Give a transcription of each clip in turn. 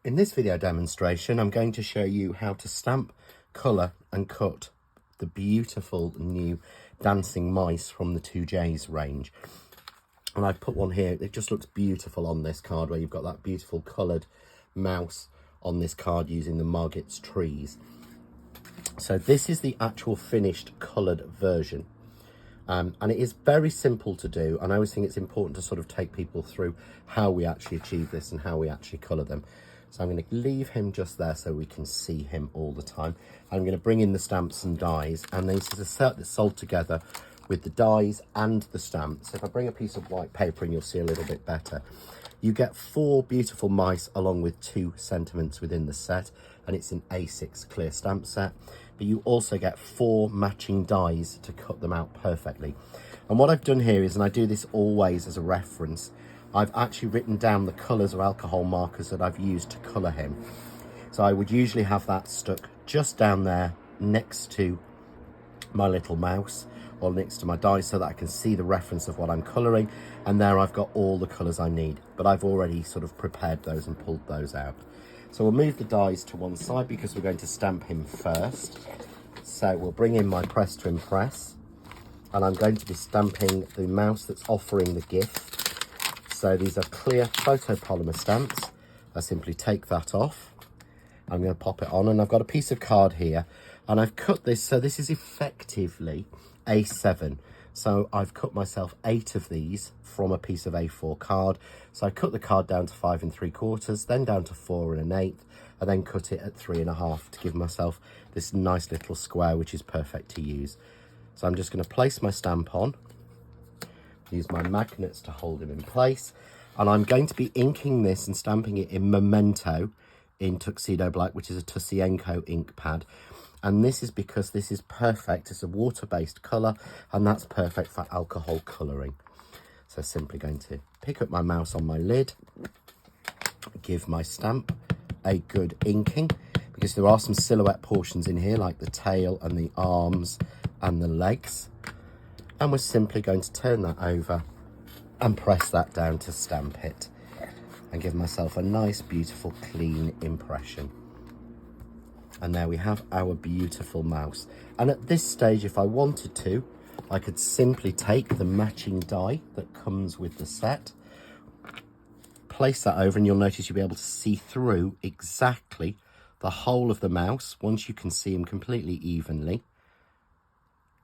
In this video demonstration, I'm going to show you how to stamp, colour and cut the beautiful new dancing mice from the 2Js range. And I've put one here, it just looks beautiful on this card where you've got that beautiful coloured mouse on this card using the Margit's trees. So this is the actual finished coloured version. And it is very simple to do, and I always think it's important to sort of take people through how we actually achieve this and how we actually colour them. So I'm going to leave him just there so we can see him all the time. I'm going to bring in the stamps and dies, and this is a set that's sold together with the dies and the stamps. If I bring a piece of white paper and you'll see a little bit better, you get 4 beautiful mice along with 2 sentiments within the set, and it's an A6 clear stamp set. But you also get 4 matching dies to cut them out perfectly. And what I've done here is, and I do this always as a reference, I've actually written down the colours of alcohol markers that I've used to colour him. So I would usually have that stuck just down there next to my little mouse or next to my dies so that I can see the reference of what I'm colouring, and there I've got all the colours I need, but I've already sort of prepared those and pulled those out. So we'll move the dies to one side because we're going to stamp him first. So we'll bring in my press to impress, and I'm going to be stamping the mouse that's offering the gift. So these are clear photopolymer stamps. I simply take that off. I'm going to pop it on, and I've got a piece of card here, and I've cut this, so this is effectively A7. So I've cut myself 8 of these from a piece of A4 card. So I cut the card down to 5 3/4, then down to 4 1/8, and then cut it at 3 1/2 to give myself this nice little square, which is perfect to use. So I'm just going to place my stamp on, use my magnets to hold him in place, and I'm going to be inking this and stamping it in Memento in Tuxedo Black, which is a Tussienko ink pad. And this is because this is perfect. It's a water-based colour, and that's perfect for alcohol colouring. So simply going to pick up my mouse on my lid, give my stamp a good inking, because there are some silhouette portions in here like the tail and the arms and the legs. And we're simply going to turn that over and press that down to stamp it and give myself a nice, beautiful, clean impression. And there we have our beautiful mouse. And at this stage, if I wanted to, I could simply take the matching die that comes with the set, place that over, and you'll notice you'll be able to see through exactly the whole of the mouse. Once you can see him completely evenly,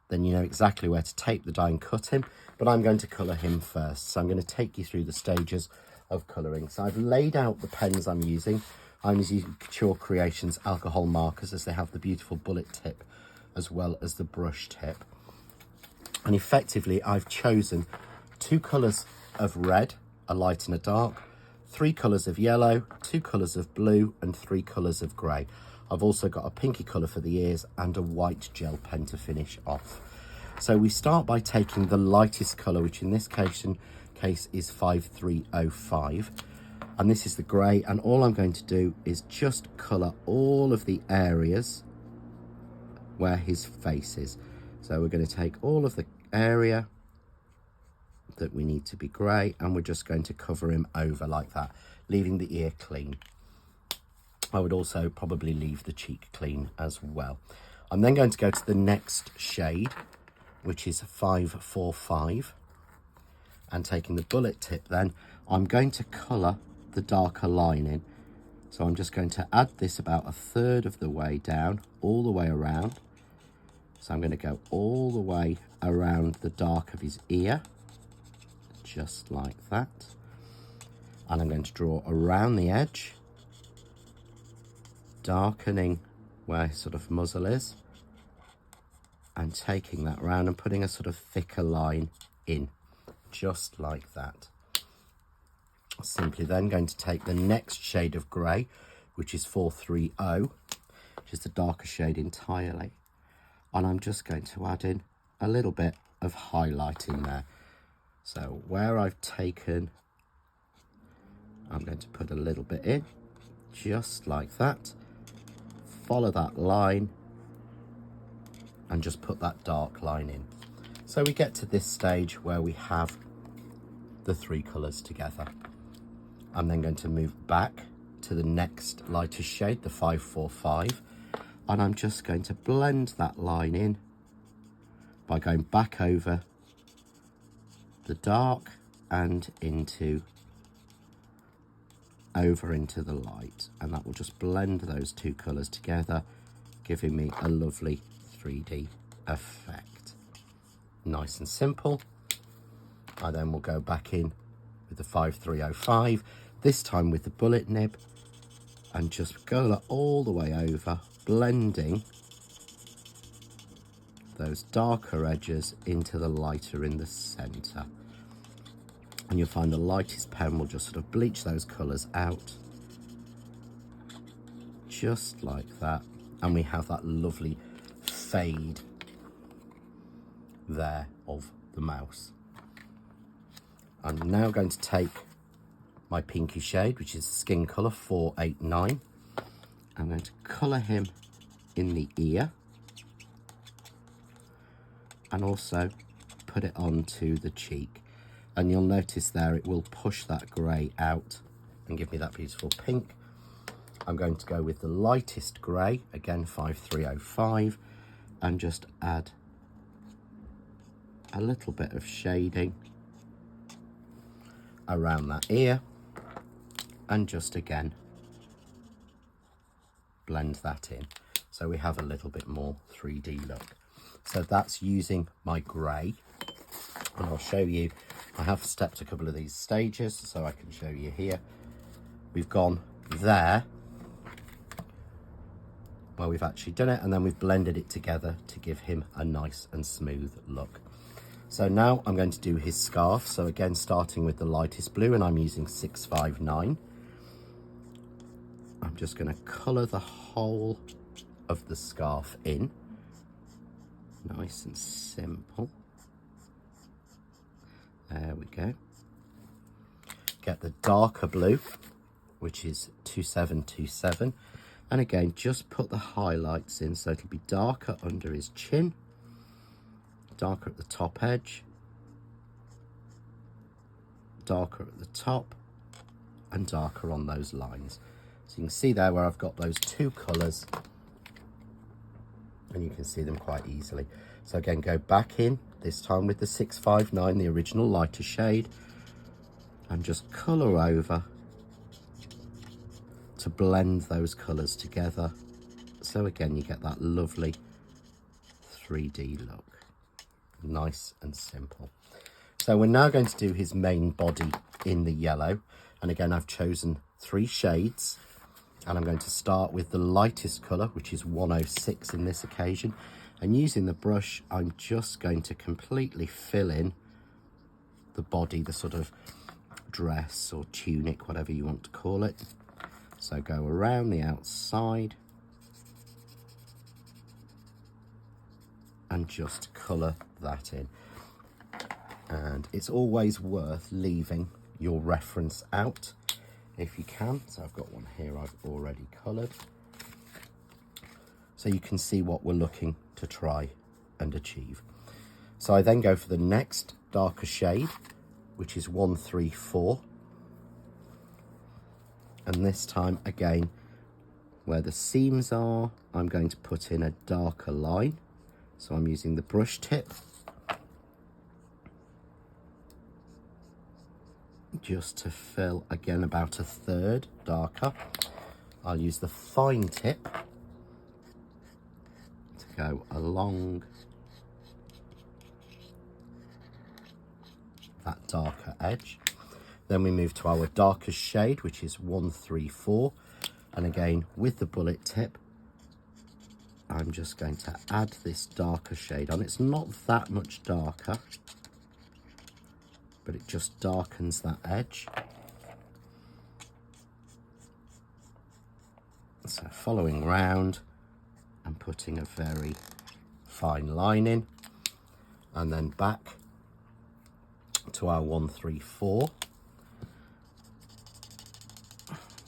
then you know exactly where to take the die and cut him. But I'm going to colour him first. So I'm going to take you through the stages of colouring. So I've laid out the pens I'm using. I'm using Couture Creations alcohol markers, as they have the beautiful bullet tip as well as the brush tip. And effectively, I've chosen 2 colours of red, a light and a dark, 3 colours of yellow, 2 colours of blue, and 3 colours of grey. I've also got a pinky colour for the ears and a white gel pen to finish off. So we start by taking the lightest colour, which in this case is 5305. And this is the grey, and all I'm going to do is just colour all of the areas where his face is. So we're going to take all of the area that we need to be grey, and we're just going to cover him over like that, leaving the ear clean. I would also probably leave the cheek clean as well. I'm then going to go to the next shade, which is 545, and taking the bullet tip then, I'm going to colour the darker line in. So I'm just going to add this about 1/3 of the way down, all the way around. So I'm going to go all the way around the dark of his ear, just like that. And I'm going to draw around the edge, darkening where his sort of muzzle is, and taking that round and putting a sort of thicker line in, just like that. Simply then going to take the next shade of grey, which is 430, which is the darker shade entirely, and I'm just going to add in a little bit of highlight in there. So where I've taken, I'm going to put a little bit in, just like that, follow that line, and just put that dark line in. So we get to this stage where we have the 3 colours together. I'm then going to move back to the next lighter shade, the 545, and I'm just going to blend that line in by going back over the dark and over into the light, and that will just blend those two colours together, giving me a lovely 3D effect. Nice and simple. I then will go back in with the 5305, this time with the bullet nib, and just go that all the way over, blending those darker edges into the lighter in the centre. And you'll find the lightest pen will just sort of bleach those colours out, just like that. And we have that lovely fade there of the mouse. I'm now going to take my pinky shade, which is Skin Colour 489. I'm going to colour him in the ear and also put it onto the cheek. And you'll notice there it will push that grey out and give me that beautiful pink. I'm going to go with the lightest grey, again 5305, and just add a little bit of shading around that ear, and just again blend that in, so we have a little bit more 3D look. So that's using my grey, and I'll show you, I have stepped a couple of these stages so I can show you here. We've gone there where we've actually done it, and then we've blended it together to give him a nice and smooth look. So now I'm going to do his scarf. So again, starting with the lightest blue, and I'm using 659. I'm just going to colour the whole of the scarf in. Nice and simple. There we go. Get the darker blue, which is 2727. And again, just put the highlights in, so it'll be darker under his chin, darker at the top edge, darker at the top, and darker on those lines. So you can see there where I've got those two colours, and you can see them quite easily. So again, go back in, this time with the 659, the original lighter shade, and just colour over to blend those colours together. So again, you get that lovely 3D look. Nice and simple. So we're now going to do his main body in the yellow, and again I've chosen 3 shades, and I'm going to start with the lightest colour, which is 106 in this occasion, and using the brush I'm just going to completely fill in the body, the sort of dress or tunic, whatever you want to call it. So go around the outside and just colour that in. And it's always worth leaving your reference out if you can. So I've got one here I've already coloured, so you can see what we're looking to try and achieve. So I then go for the next darker shade, which is 134. And this time, again, where the seams are, I'm going to put in a darker line. So I'm using the brush tip just to fill, again, about 1/3 darker. I'll use the fine tip to go along that darker edge. Then we move to our darkest shade, which is 134. And again, with the bullet tip, I'm just going to add this darker shade on. It's not that much darker, but it just darkens that edge. So following round and putting a very fine line in, and then back to our 134.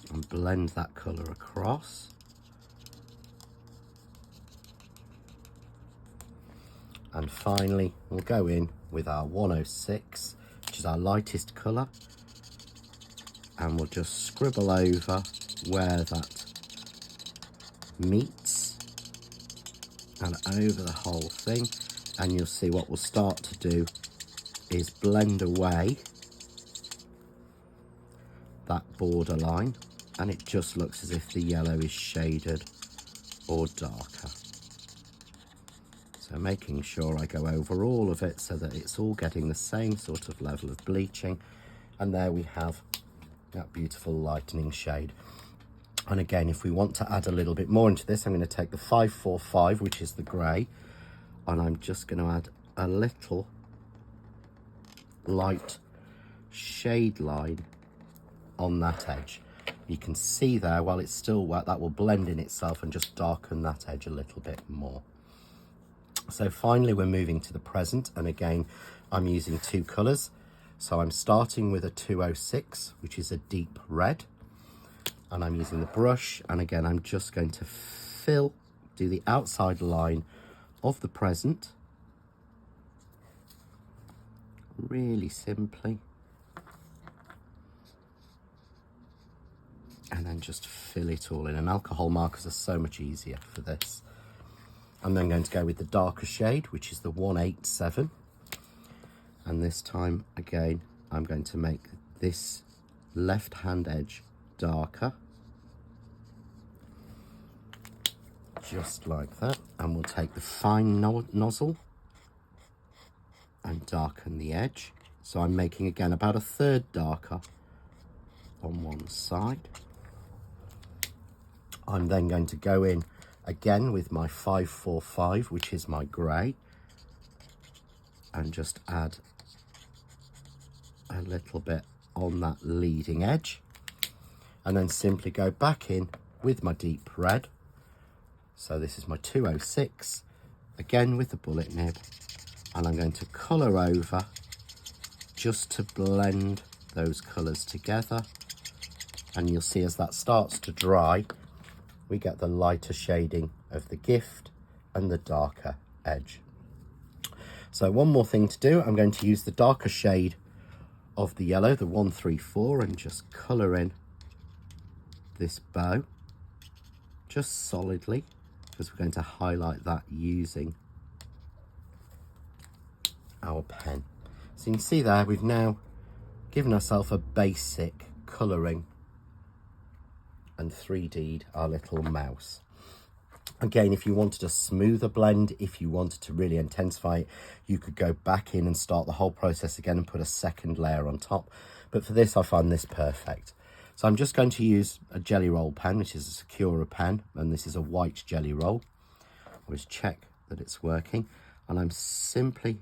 And blend that colour across. And finally, we'll go in with our 106, which is our lightest colour, and we'll just scribble over where that meets and over the whole thing, and you'll see what we'll start to do is blend away that border line, and it just looks as if the yellow is shaded or darker. So making sure I go over all of it so that it's all getting the same sort of level of bleaching, and there we have that beautiful lightening shade. And again, if we want to add a little bit more into this, I'm going to take the 545, which is the grey, and I'm just going to add a little light shade line on that edge. You can see there, while it's still wet, that will blend in itself and just darken that edge a little bit more. So finally, we're moving to the present, and again, I'm using two colours. So I'm starting with a 206, which is a deep red, and I'm using the brush, and again, I'm just going to do the outside line of the present, really simply, and then just fill it all in. And alcohol markers are so much easier for this. I'm then going to go with the darker shade, which is the 187. And this time, again, I'm going to make this left-hand edge darker. Just like that. And we'll take the fine nozzle and darken the edge. So I'm making, again, about a third darker on one side. I'm then going to go in again with my 545, which is my grey, and just add a little bit on that leading edge, and then simply go back in with my deep red. So this is my 206, again with the bullet nib, and I'm going to colour over just to blend those colours together. And you'll see as that starts to dry, we get the lighter shading of the gift and the darker edge. So one more thing to do, I'm going to use the darker shade of the yellow, the 134, and just colour in this bow just solidly, because we're going to highlight that using our pen. So you can see there, we've now given ourselves a basic colouring and 3D'd our little mouse. Again, if you wanted a smoother blend, if you wanted to really intensify it, you could go back in and start the whole process again and put a second layer on top. But for this, I find this perfect. So I'm just going to use a Gelly Roll pen, which is a Sakura pen, and this is a white Gelly Roll. Always check that it's working. And I'm simply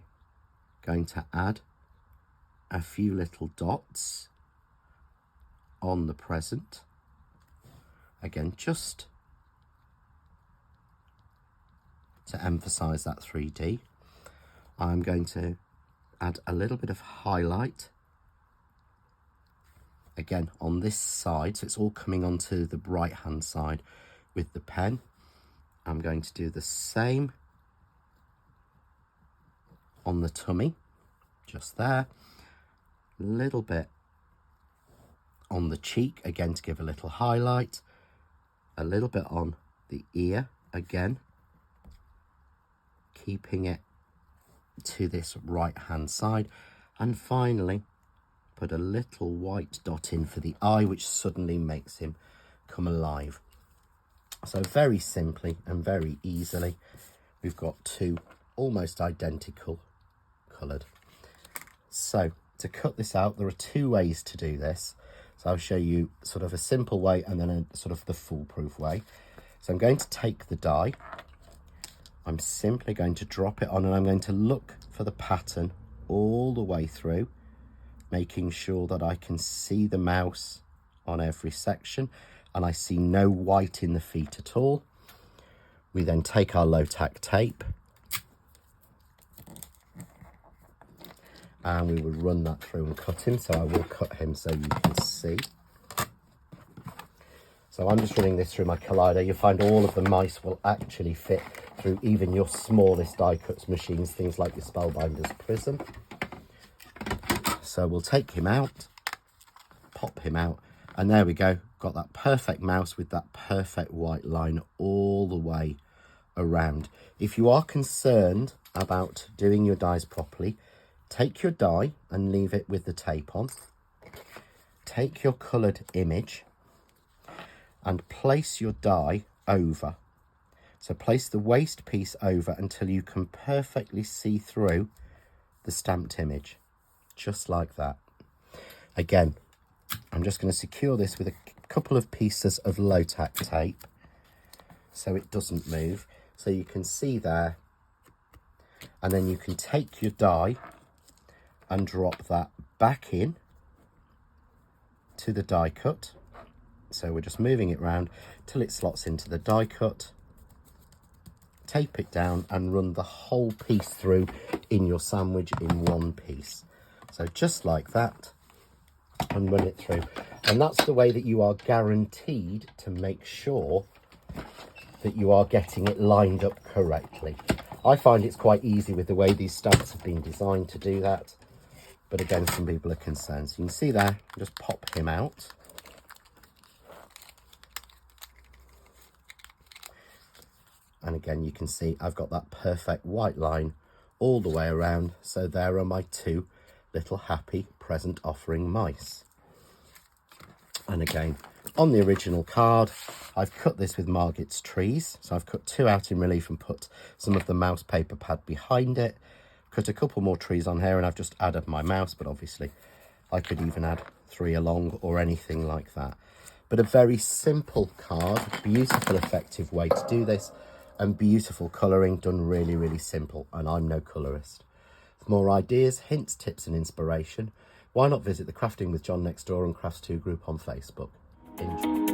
going to add a few little dots on the present. Again, just to emphasize that 3D. I'm going to add a little bit of highlight again on this side, so it's all coming onto the right hand side with the pen. I'm going to do the same on the tummy, just there, a little bit on the cheek, again to give a little highlight, a little bit on the ear, again keeping it to this right hand side, and finally put a little white dot in for the eye, which suddenly makes him come alive. So very simply and very easily, we've got two almost identical coloured. So to cut this out, there are two ways to do this. So I'll show you sort of a simple way and then a sort of the foolproof way. So I'm going to take the die, I'm simply going to drop it on, and I'm going to look for the pattern all the way through, making sure that I can see the mouse on every section and I see no white in the feet at all. We then take our low tack tape and we will run that through and cut him. So I will cut him so you can see. So I'm just running this through my collider. You'll find all of the mice will actually fit through even your smallest die cuts machines, things like your Spellbinders Prism. So we'll take him out, pop him out, and there we go. Got got that perfect mouse with that perfect white line all the way around. If you are concerned about doing your dies properly, take your die and leave it with the tape on. Take your coloured image and place your die over. So place the waste piece over until you can perfectly see through the stamped image, just like that. Again, I'm just going to secure this with a couple of pieces of low-tack tape so it doesn't move. So you can see there, and then you can take your die and drop that back in to the die cut. So we're just moving it round till it slots into the die cut. Tape it down and run the whole piece through in your sandwich in one piece. So just like that, and run it through. And that's the way that you are guaranteed to make sure that you are getting it lined up correctly. I find it's quite easy with the way these stamps have been designed to do that. But again, some people are concerned. So you can see there, just pop him out. And again, you can see I've got that perfect white line all the way around. So there are my two little happy present offering mice. And again, on the original card, I've cut this with Margit's Trees. So I've cut two out in relief and put some of the mouse paper pad behind it. Cut a couple more trees on here and I've just added my mouse, but obviously I could even add 3 along or anything like that. But a very simple card, beautiful, effective way to do this, and beautiful colouring done really, really simple. And I'm no colourist. For more ideas, hints, tips and inspiration, why not visit the Crafting with John next door and Crafts2 group on Facebook. Enjoy.